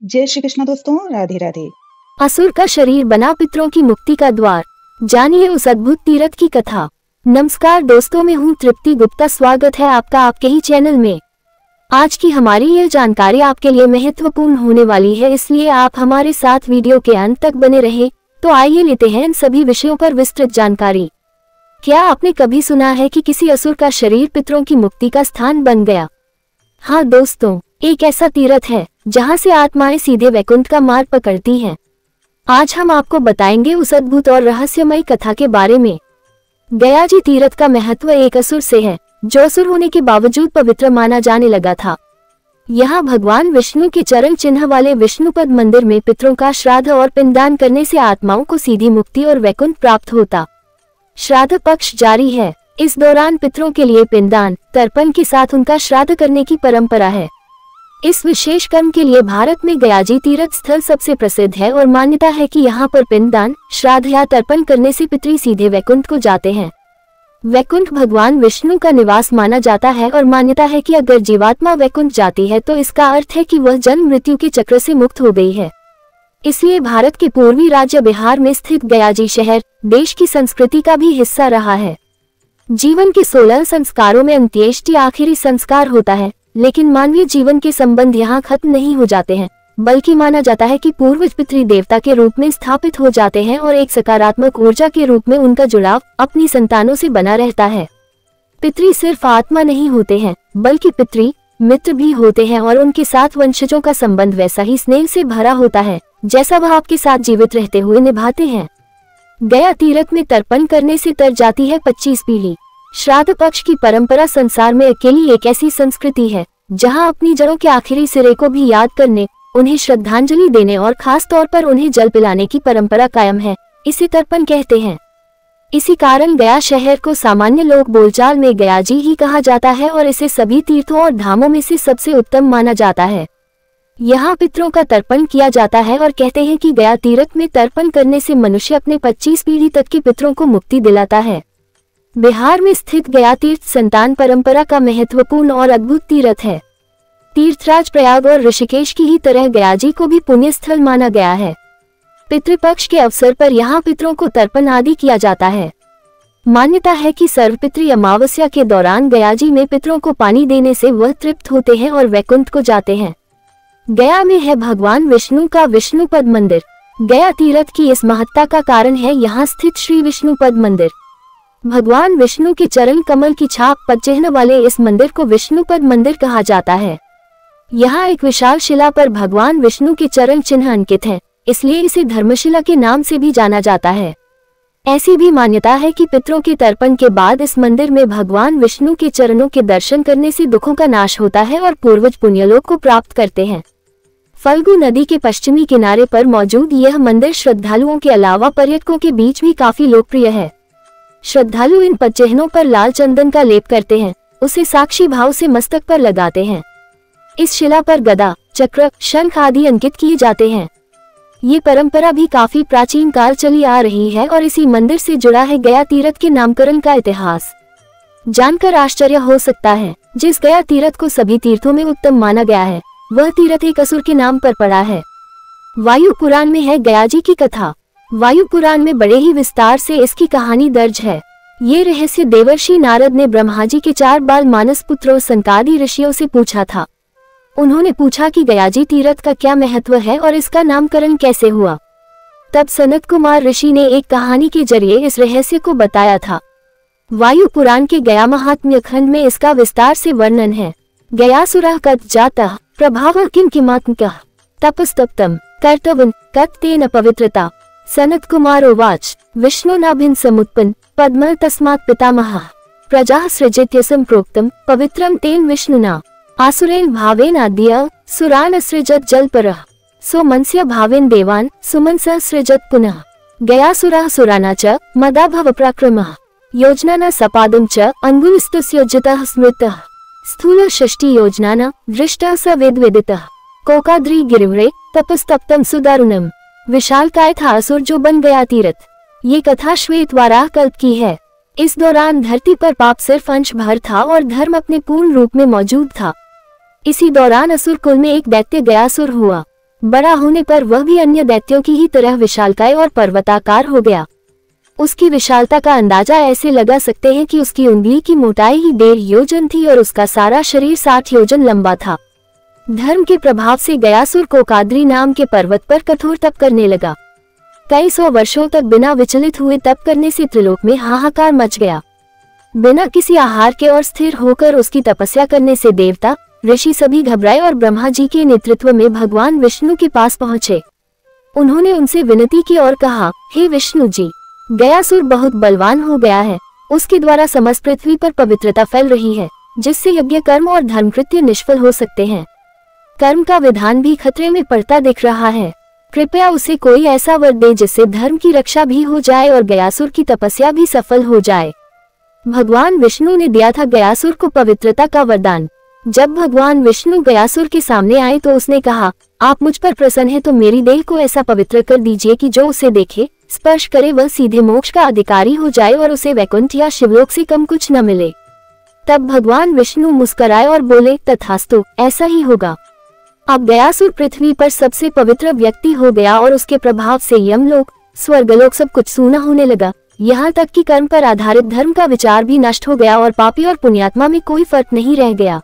जय श्री कृष्ण दोस्तों, राधे राधे। असुर का शरीर बना पितरों की मुक्ति का द्वार, जानिए उस अद्भुत तीर्थ की कथा। नमस्कार दोस्तों, मैं हूँ तृप्ति गुप्ता। स्वागत है आपका आपके ही चैनल में। आज की हमारी यह जानकारी आपके लिए महत्वपूर्ण होने वाली है, इसलिए आप हमारे साथ वीडियो के अंत तक बने रहे। तो आइए लेते हैं इन सभी विषयों पर विस्तृत जानकारी। क्या आपने कभी सुना है कि किसी असुर का शरीर पितरों की मुक्ति का स्थान बन गया? हाँ दोस्तों, एक ऐसा तीर्थ है जहाँ से आत्माएं सीधे वैकुंठ का मार्ग पकड़ती हैं। आज हम आपको बताएंगे उस अद्भुत और रहस्यमय कथा के बारे में। गया जी तीर्थ का महत्व एक असुर से है, जो असुर होने के बावजूद पवित्र माना जाने लगा था। यहाँ भगवान विष्णु के चरण चिन्ह वाले विष्णुपद मंदिर में पितरों का श्राद्ध और पिंडदान करने से आत्माओं को सीधी मुक्ति और वैकुंठ प्राप्त होता। श्राद्ध पक्ष जारी है। इस दौरान पितरों के लिए पिंडदान तर्पण के साथ उनका श्राद्ध करने की परंपरा है। इस विशेष कर्म के लिए भारत में गयाजी तीर्थ स्थल सबसे प्रसिद्ध है और मान्यता है कि यहाँ पर पिंडदान, श्राद्ध या तर्पण करने से पितरी सीधे वैकुंठ को जाते हैं। वैकुंठ भगवान विष्णु का निवास माना जाता है और मान्यता है कि अगर जीवात्मा वैकुंठ जाती है तो इसका अर्थ है कि वह जन्म मृत्यु के चक्र से मुक्त हो गई है। इसलिए भारत के पूर्वी राज्य बिहार में स्थित गयाजी शहर देश की संस्कृति का भी हिस्सा रहा है। जीवन के 16 संस्कारों में अंत्येष्टि आखिरी संस्कार होता है, लेकिन मानवीय जीवन के संबंध यहाँ खत्म नहीं हो जाते हैं, बल्कि माना जाता है कि पूर्वज पितृ देवता के रूप में स्थापित हो जाते हैं और एक सकारात्मक ऊर्जा के रूप में उनका जुड़ाव अपनी संतानों से बना रहता है। पितृ सिर्फ आत्मा नहीं होते हैं, बल्कि पितृ मित्र भी होते हैं और उनके साथ वंशजों का संबंध वैसा ही स्नेह से भरा होता है जैसा वह आपके साथ जीवित रहते हुए निभाते हैं। गया तीर्थ में तर्पण करने से तर जाती है 25 पीढ़ी। श्राद्ध पक्ष की परंपरा संसार में अकेली एक ऐसी संस्कृति है जहां अपनी जड़ों के आखिरी सिरे को भी याद करने, उन्हें श्रद्धांजलि देने और खास तौर पर उन्हें जल पिलाने की परंपरा कायम है। इसे तर्पण कहते हैं। इसी कारण गया शहर को सामान्य लोग बोलचाल में गयाजी ही कहा जाता है और इसे सभी तीर्थों और धामों में से सबसे उत्तम माना जाता है। यहाँ पितरों का तर्पण किया जाता है और कहते हैं कि गया तीर्थ में तर्पण करने से मनुष्य अपने 25 पीढ़ी तक के पितरों को मुक्ति दिलाता है। बिहार में स्थित गया तीर्थ संतान परंपरा का महत्वपूर्ण और अद्भुत तीर्थ है। तीर्थराज प्रयाग और ऋषिकेश की ही तरह गयाजी को भी पुण्य स्थल माना गया है। पितृपक्ष के अवसर पर यहाँ पितरों को तर्पण आदि किया जाता है। मान्यता है कि सर्वपितृ अमावस्या के दौरान गयाजी में पितरों को पानी देने से वह तृप्त होते हैं और वैकुंठ को जाते हैं। गया में है भगवान विष्णु का विष्णुपद मंदिर। गया तीर्थ की इस महत्ता का कारण है यहाँ स्थित श्री विष्णुपद मंदिर। भगवान विष्णु के चरण कमल की छाप पद चिन्ह वाले इस मंदिर को विष्णुपद मंदिर कहा जाता है। यहाँ एक विशाल शिला पर भगवान विष्णु के चरण चिन्ह अंकित हैं, इसलिए इसे धर्मशिला के नाम से भी जाना जाता है। ऐसी भी मान्यता है कि पितरों के तर्पण के बाद इस मंदिर में भगवान विष्णु के चरणों के दर्शन करने से दुखों का नाश होता है और पूर्वज पुण्यलोक को प्राप्त करते हैं। फल्गु नदी के पश्चिमी किनारे पर मौजूद यह मंदिर श्रद्धालुओं के अलावा पर्यटकों के बीच भी काफी लोकप्रिय है। श्रद्धालु इन पदचिन्हों पर लाल चंदन का लेप करते हैं, उसे साक्षी भाव से मस्तक पर लगाते हैं। इस शिला पर गदा, चक्र, शंख आदि अंकित किए जाते हैं। ये परंपरा भी काफी प्राचीन काल चली आ रही है और इसी मंदिर से जुड़ा है गया तीर्थ के नामकरण का इतिहास। जानकर आश्चर्य हो सकता है, जिस गया तीर्थ को सभी तीर्थों में उत्तम माना गया है, वह तीर्थ एक असुर के नाम पर पड़ा है। वायु पुराण में है गयाजी की कथा। वायु पुराण में बड़े ही विस्तार से इसकी कहानी दर्ज है। ये रहस्य देवर्षि नारद ने ब्रह्मा जी के 4 बाल मानस पुत्रों सनकादि ऋषियों से पूछा था। उन्होंने पूछा कि गयाजी तीर्थ का क्या महत्व है और इसका नामकरण कैसे हुआ। तब सनत कुमार ऋषि ने एक कहानी के जरिए इस रहस्य को बताया था। वायु पुराण के गया महात्म्य खंड में इसका विस्तार से वर्णन है। गयासुरः कत जातः प्रभावः किं किमात्मकः तपस्तप्तम् कर्तव्यं कत तेन पवित्रता। सनत कुमार उवाच विष्णुनाभिन् समुत्पन्न पद्म तस्मात् पितामहः प्रजाः सृजित्यसं प्रोक्तम् पवित्रं तेन विष्णुना। आसुरेण भावेन आद्य सुरान् असृजत् जलपरः सो मनस्य भावेन देवान् सुमनसः सृजत् पुनः। गयासुरः सुराना च मदाभव प्राक्रमः योजनाना सपादं च अंगुलिस्तुस्योज्यतः स्मृतः स्थूल षष्टि योजनाना दृष्टः स वेदवेदितः कोकाद्रि गिरिवरे तपस्तप्तम सुदारुणम। विशालकाय था असुर जो बन गया तीर्थ। ये कथा श्वेत वाराह कल्प की है। इस दौरान धरती पर पाप सिर्फ अंश भर था और धर्म अपने पूर्ण रूप में मौजूद था। इसी दौरान असुर कुल में एक दैत्य गयासुर हुआ। बड़ा होने पर वह भी अन्य दैत्यों की ही तरह विशालकाय और पर्वताकार हो गया। उसकी विशालता का अंदाजा ऐसे लगा सकते हैं कि उसकी उंगली की मोटाई ही 1.5 योजन थी और उसका सारा शरीर 60 योजन लंबा था। धर्म के प्रभाव से गयासुर कोकाद्री नाम के पर्वत पर कठोर तप करने लगा। कई 100 वर्षों तक बिना विचलित हुए तप करने से त्रिलोक में हाहाकार मच गया। बिना किसी आहार के और स्थिर होकर उसकी तपस्या करने से देवता ऋषि सभी घबराए और ब्रह्मा जी के नेतृत्व में भगवान विष्णु के पास पहुंचे। उन्होंने उनसे विनती की और कहा, हे विष्णु जी, गयासुर बहुत बलवान हो गया है। उसके द्वारा समस्त पृथ्वी पर पवित्रता फैल रही है, जिससे यज्ञ कर्म और धर्मकृत्य निष्फल हो सकते हैं। कर्म का विधान भी खतरे में पड़ता दिख रहा है। कृपया उसे कोई ऐसा वर दे जिससे धर्म की रक्षा भी हो जाए और गयासुर की तपस्या भी सफल हो जाए। भगवान विष्णु ने दिया था गयासुर को पवित्रता का वरदान। जब भगवान विष्णु गयासुर के सामने आए तो उसने कहा, आप मुझ पर प्रसन्न हैं तो मेरी देह को ऐसा पवित्र कर दीजिए कि जो उसे देखे स्पर्श करे वह सीधे मोक्ष का अधिकारी हो जाए और उसे वैकुंठ या शिवलोक से कम कुछ न मिले। तब भगवान विष्णु मुस्कुराए और बोले, तथास्तु, ऐसा ही होगा। अब गयासुर पृथ्वी पर सबसे पवित्र व्यक्ति हो गया और उसके प्रभाव से यमलोक, स्वर्गलोक सब कुछ सूना होने लगा। यहाँ तक कि कर्म पर आधारित धर्म का विचार भी नष्ट हो गया और पापी और पुण्यात्मा में कोई फर्क नहीं रह गया।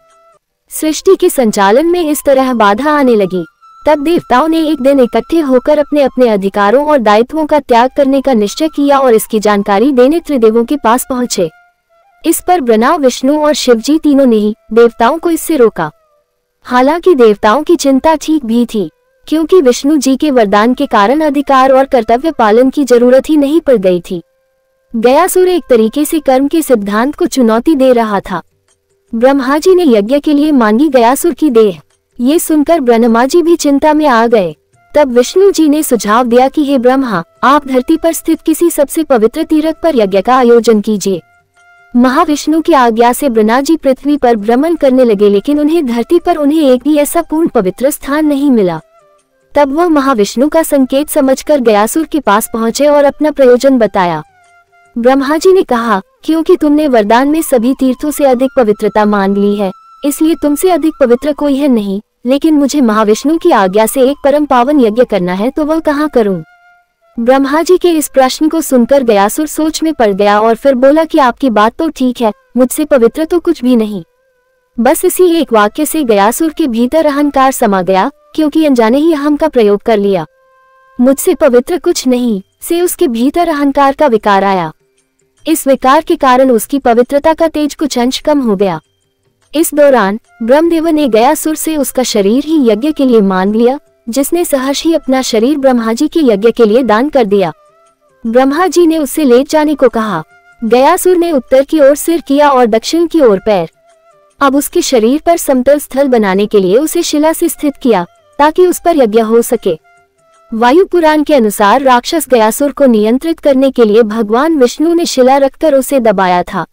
सृष्टि के संचालन में इस तरह बाधा आने लगी। तब देवताओं ने एक दिन इकट्ठे होकर अपने अपने अधिकारों और दायित्वों का त्याग करने का निश्चय किया और इसकी जानकारी देने त्रिदेवों के पास पहुंचे। इस पर ब्रह्मा, विष्णु और शिवजी तीनों ने ही देवताओं को इससे रोका। हालांकि देवताओं की चिंता ठीक भी थी, क्योंकि विष्णु जी के वरदान के कारण अधिकार और कर्तव्य पालन की जरूरत ही नहीं पड़ गई थी। गयासुर एक तरीके से कर्म के सिद्धांत को चुनौती दे रहा था। ब्रह्मा जी ने यज्ञ के लिए मांगी गयासुर की देह। ये सुनकर ब्रह्मा जी भी चिंता में आ गए। तब विष्णु जी ने सुझाव दिया कि हे ब्रह्मा, आप धरती पर स्थित किसी सबसे पवित्र तीर्थ पर यज्ञ का आयोजन कीजिए। महाविष्णु की आज्ञा से ब्रह्मा जी पृथ्वी पर भ्रमण करने लगे, लेकिन उन्हें धरती पर उन्हें एक भी ऐसा पूर्ण पवित्र स्थान नहीं मिला। तब वह महाविष्णु का संकेत समझकर गयासुर के पास पहुंचे और अपना प्रयोजन बताया। ब्रह्मा जी ने कहा, क्योंकि तुमने वरदान में सभी तीर्थों से अधिक पवित्रता मान ली है, इसलिए तुमसे अधिक पवित्र कोई है नहीं। लेकिन मुझे महाविष्णु की आज्ञा से एक परम पावन यज्ञ करना है, तो वह कहाँ करूं? ब्रह्मा जी के इस प्रश्न को सुनकर गयासुर सोच में पड़ गया और फिर बोला कि आपकी बात तो ठीक है, मुझसे पवित्र तो कुछ भी नहीं। बस इसी एक वाक्य से गयासुर के भीतर अहंकार समा गया, क्योंकि अनजाने ही अहम का प्रयोग कर लिया। मुझसे पवित्र कुछ नहीं से उसके भीतर अहंकार का विकार आया। इस विकार के कारण उसकी पवित्रता का तेज कुछ अंश कम हो गया। इस दौरान ब्रह्मदेव ने गयासुर से उसका शरीर ही यज्ञ के लिए मान लिया, जिसने सहर्ष ही अपना शरीर ब्रह्मा जी के यज्ञ के लिए दान कर दिया। ब्रह्मा जी ने उससे लेट जाने को कहा। गयासुर ने उत्तर की ओर सिर किया और दक्षिण की ओर पैर। अब उसके शरीर पर समतल स्थल बनाने के लिए उसे शिला से स्थित किया, ताकि उस पर यज्ञ हो सके। वायु पुराण के अनुसार राक्षस गयासुर को नियंत्रित करने के लिए भगवान विष्णु ने शिला रखकर उसे दबाया था।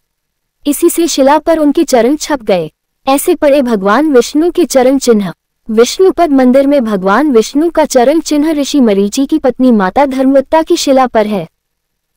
इसी से शिला पर उनके चरण छप गए। ऐसे पड़े भगवान विष्णु के चरण चिन्ह। विष्णुपद मंदिर में भगवान विष्णु का चरण चिन्ह ऋषि मरीचि की पत्नी माता धर्मवत्ता की शिला पर है।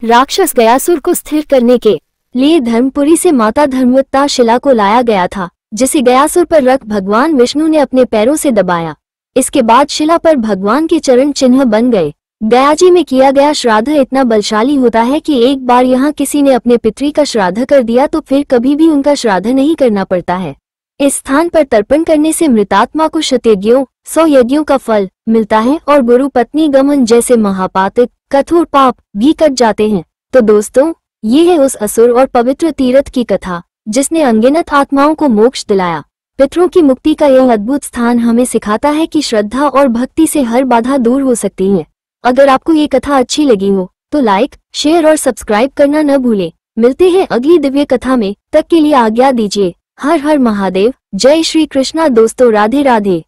राक्षस गयासुर को स्थिर करने के लिए धर्मपुरी से माता धर्मवत्ता शिला को लाया गया था, जिसे गयासुर पर रख भगवान विष्णु ने अपने पैरों से दबाया। इसके बाद शिला पर भगवान के चरण चिन्ह बन गए। गयाजी में किया गया श्राद्ध इतना बलशाली होता है कि एक बार यहाँ किसी ने अपने पितरी का श्राद्ध कर दिया तो फिर कभी भी उनका श्राद्ध नहीं करना पड़ता है। इस स्थान पर तर्पण करने से मृतात्मा को शतयज्ञों 100 यज्ञों का फल मिलता है और गुरु पत्नी गमन जैसे महापातक कठोर पाप भी कट जाते हैं। तो दोस्तों, ये है उस असुर और पवित्र तीर्थ की कथा, जिसने अनगिनत आत्माओं को मोक्ष दिलाया। पितरों की मुक्ति का यह अद्भुत स्थान हमें सिखाता है कि श्रद्धा और भक्ति से हर बाधा दूर हो सकती है। अगर आपको ये कथा अच्छी लगी हो तो लाइक, शेयर और सब्सक्राइब करना न भूलें। मिलते हैं अगली दिव्य कथा में, तब के लिए आज्ञा दीजिए। हर हर महादेव। जय श्री कृष्णा दोस्तों, राधे राधे।